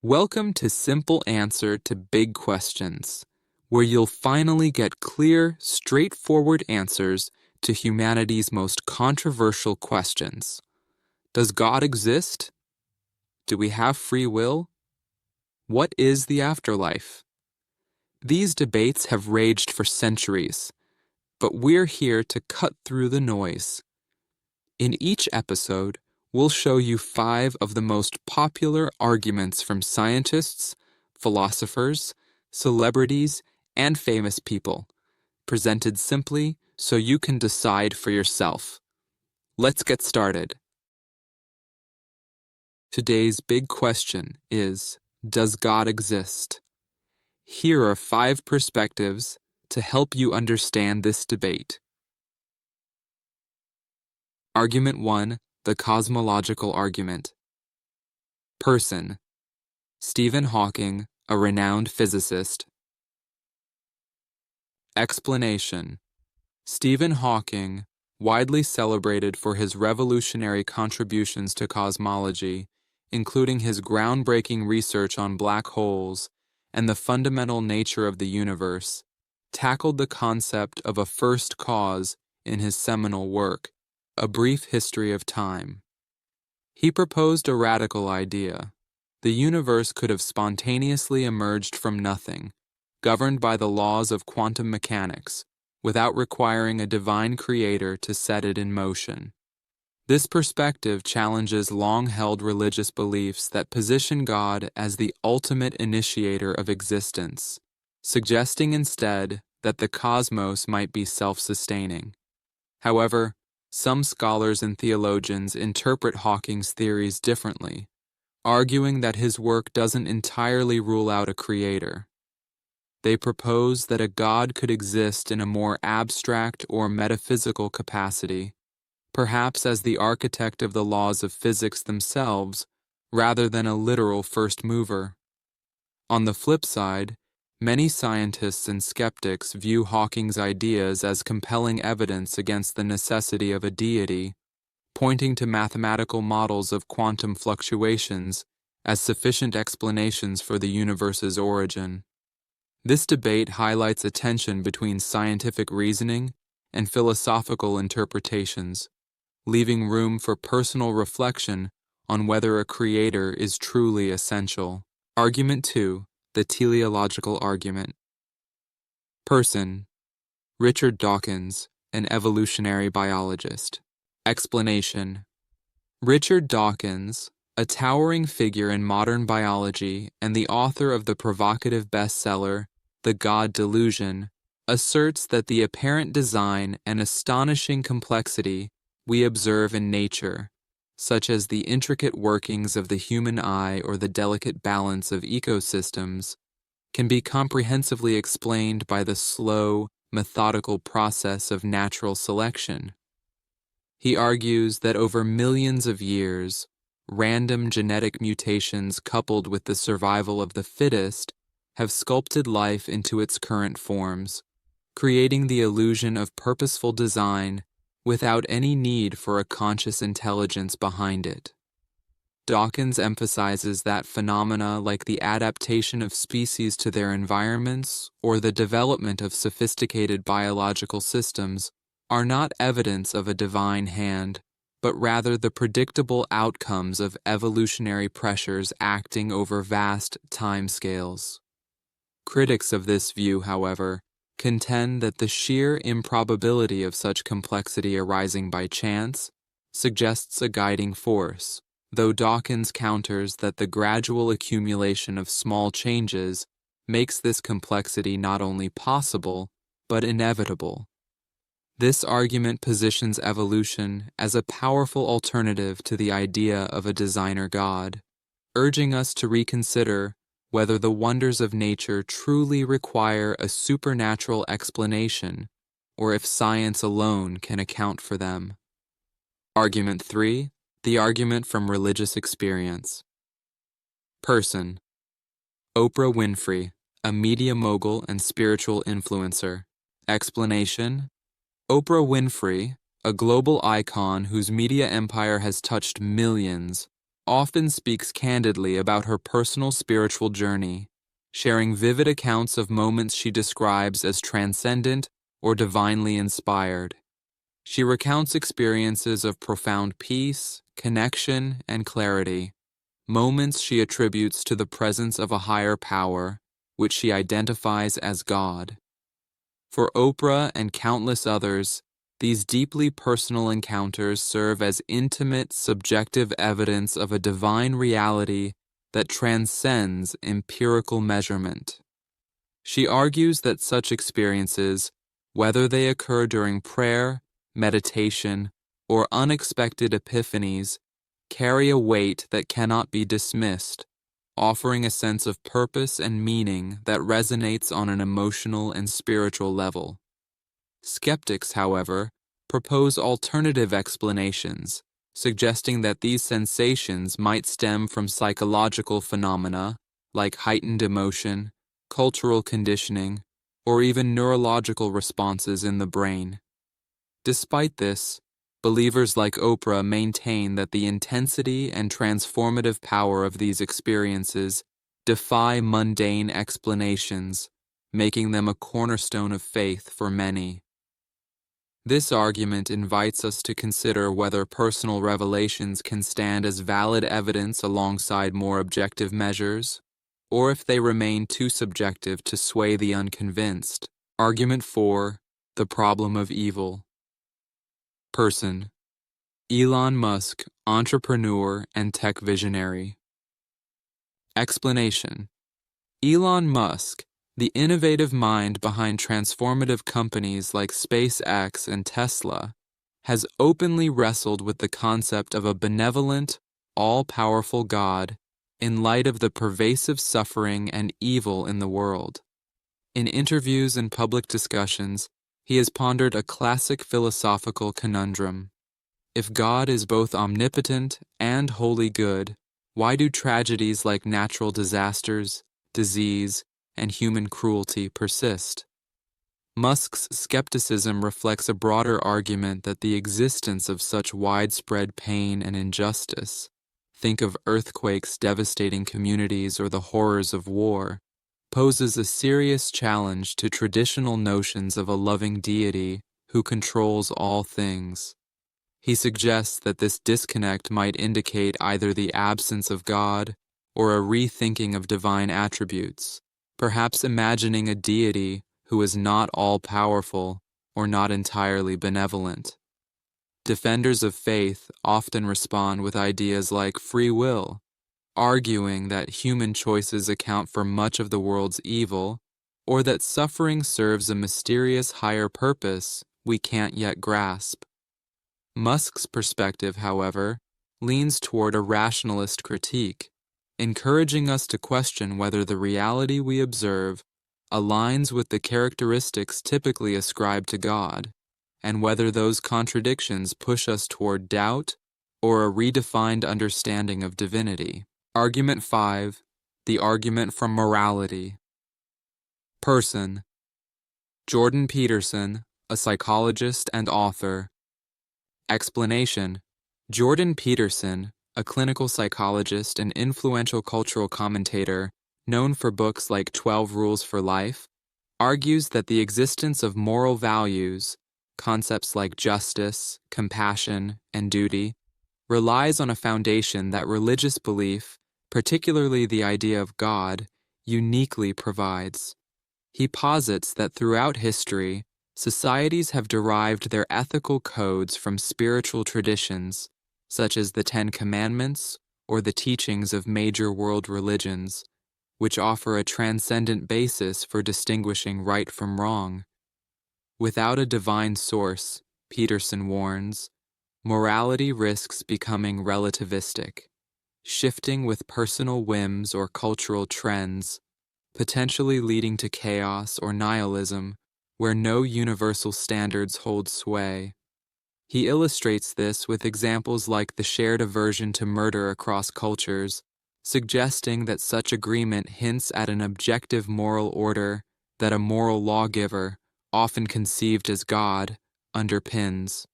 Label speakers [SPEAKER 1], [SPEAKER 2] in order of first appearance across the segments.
[SPEAKER 1] Welcome to Simple Answer to Big Questions, where you'll finally get clear, straightforward answers to humanity's most controversial questions. Does God exist? Do we have free will? What is the afterlife? These debates have raged for centuries, but we're here to cut through the noise. In each episode, we'll show you 5 of the most popular arguments from scientists, philosophers, celebrities, and famous people, presented simply so you can decide for yourself. Let's get started. Today's big question is, does God exist? Here are 5 perspectives to help you understand this debate. Argument 1. The cosmological argument. Person: Stephen Hawking, a renowned physicist. Explanation: Stephen Hawking, widely celebrated for his revolutionary contributions to cosmology, including his groundbreaking research on black holes and the fundamental nature of the universe, tackled the concept of a first cause in his seminal work, A Brief History of Time. He proposed a radical idea. The universe could have spontaneously emerged from nothing, governed by the laws of quantum mechanics, without requiring a divine creator to set it in motion. This perspective challenges long-held religious beliefs that position God as the ultimate initiator of existence, suggesting instead that the cosmos might be self-sustaining. However, some scholars and theologians interpret Hawking's theories differently, arguing that his work doesn't entirely rule out a creator. They propose that a God could exist in a more abstract or metaphysical capacity, perhaps as the architect of the laws of physics themselves, rather than a literal first mover. On the flip side, many scientists and skeptics view Hawking's ideas as compelling evidence against the necessity of a deity, pointing to mathematical models of quantum fluctuations as sufficient explanations for the universe's origin. This debate highlights a tension between scientific reasoning and philosophical interpretations, leaving room for personal reflection on whether a creator is truly essential. Argument 2. The teleological argument. Person: Richard Dawkins, an evolutionary biologist. Explanation: Richard Dawkins, a towering figure in modern biology and the author of the provocative bestseller, The God Delusion, asserts that the apparent design and astonishing complexity we observe in nature, such as the intricate workings of the human eye or the delicate balance of ecosystems, can be comprehensively explained by the slow, methodical process of natural selection. He argues that over millions of years, random genetic mutations coupled with the survival of the fittest have sculpted life into its current forms, creating the illusion of purposeful design without any need for a conscious intelligence behind it. Dawkins emphasizes that phenomena like the adaptation of species to their environments or the development of sophisticated biological systems are not evidence of a divine hand, but rather the predictable outcomes of evolutionary pressures acting over vast timescales. Critics of this view, however, contend that the sheer improbability of such complexity arising by chance suggests a guiding force, though Dawkins counters that the gradual accumulation of small changes makes this complexity not only possible, but inevitable. This argument positions evolution as a powerful alternative to the idea of a designer God, urging us to reconsider whether the wonders of nature truly require a supernatural explanation, or if science alone can account for them. Argument 3. The argument from religious experience. Person: Oprah Winfrey, a media mogul and spiritual influencer. Explanation: Oprah Winfrey, a global icon whose media empire has touched millions, often speaks candidly about her personal spiritual journey, sharing vivid accounts of moments she describes as transcendent or divinely inspired. She recounts experiences of profound peace, connection, and clarity, moments she attributes to the presence of a higher power, which she identifies as God. For Oprah and countless others, these deeply personal encounters serve as intimate, subjective evidence of a divine reality that transcends empirical measurement. She argues that such experiences, whether they occur during prayer, meditation, or unexpected epiphanies, carry a weight that cannot be dismissed, offering a sense of purpose and meaning that resonates on an emotional and spiritual level. Skeptics, however, propose alternative explanations, suggesting that these sensations might stem from psychological phenomena like heightened emotion, cultural conditioning, or even neurological responses in the brain. Despite this, believers like Oprah maintain that the intensity and transformative power of these experiences defy mundane explanations, making them a cornerstone of faith for many. This argument invites us to consider whether personal revelations can stand as valid evidence alongside more objective measures, or if they remain too subjective to sway the unconvinced. Argument 4. The problem of evil. Person: Elon Musk, entrepreneur and tech visionary. Explanation: Elon Musk, the innovative mind behind transformative companies like SpaceX and Tesla, has openly wrestled with the concept of a benevolent, all-powerful God in light of the pervasive suffering and evil in the world. In interviews and public discussions, he has pondered a classic philosophical conundrum. If God is both omnipotent and wholly good, why do tragedies like natural disasters, disease, and human cruelty persist? Musk's skepticism reflects a broader argument that the existence of such widespread pain and injustice, think of earthquakes devastating communities or the horrors of war, poses a serious challenge to traditional notions of a loving deity who controls all things. He suggests that this disconnect might indicate either the absence of God or a rethinking of divine attributes, perhaps imagining a deity who is not all-powerful or not entirely benevolent. Defenders of faith often respond with ideas like free will, arguing that human choices account for much of the world's evil, or that suffering serves a mysterious higher purpose we can't yet grasp. Musk's perspective, however, leans toward a rationalist critique, encouraging us to question whether the reality we observe aligns with the characteristics typically ascribed to God, and whether those contradictions push us toward doubt or a redefined understanding of divinity. Argument 5. The argument from morality. Person: Jordan Peterson, a psychologist and author. Explanation: Jordan Peterson, a clinical psychologist and influential cultural commentator known for books like 12 Rules for Life, argues that the existence of moral values, concepts like justice, compassion, and duty, relies on a foundation that religious belief, particularly the idea of God, uniquely provides. He posits that throughout history, societies have derived their ethical codes from spiritual traditions, such as the Ten Commandments or the teachings of major world religions, which offer a transcendent basis for distinguishing right from wrong. Without a divine source, Peterson warns, morality risks becoming relativistic, shifting with personal whims or cultural trends, potentially leading to chaos or nihilism where no universal standards hold sway. He illustrates this with examples like the shared aversion to murder across cultures, suggesting that such agreement hints at an objective moral order that a moral lawgiver, often conceived as God, underpins.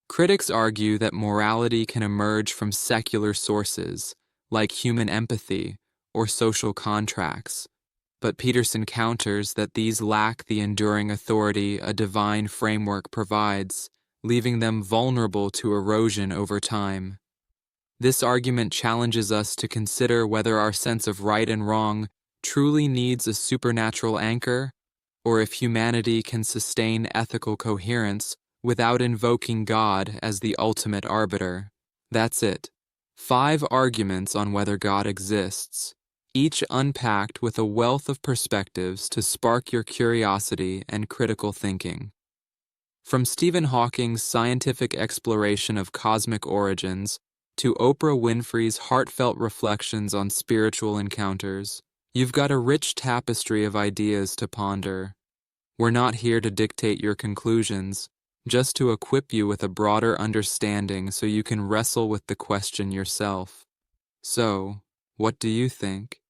[SPEAKER 1] Critics argue that morality can emerge from secular sources, like human empathy or social contracts, but Peterson counters that these lack the enduring authority a divine framework provides, leaving them vulnerable to erosion over time. This argument challenges us to consider whether our sense of right and wrong truly needs a supernatural anchor, or if humanity can sustain ethical coherence without invoking God as the ultimate arbiter. That's it. 5 arguments on whether God exists, each unpacked with a wealth of perspectives to spark your curiosity and critical thinking. From Stephen Hawking's scientific exploration of cosmic origins to Oprah Winfrey's heartfelt reflections on spiritual encounters, you've got a rich tapestry of ideas to ponder. We're not here to dictate your conclusions, just to equip you with a broader understanding so you can wrestle with the question yourself. So, what do you think?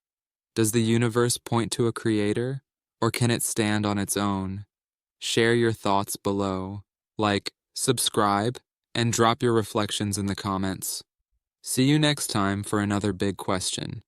[SPEAKER 1] Does the universe point to a creator, or can it stand on its own? Share your thoughts below, like, subscribe, and drop your reflections in the comments. See you next time for another big question.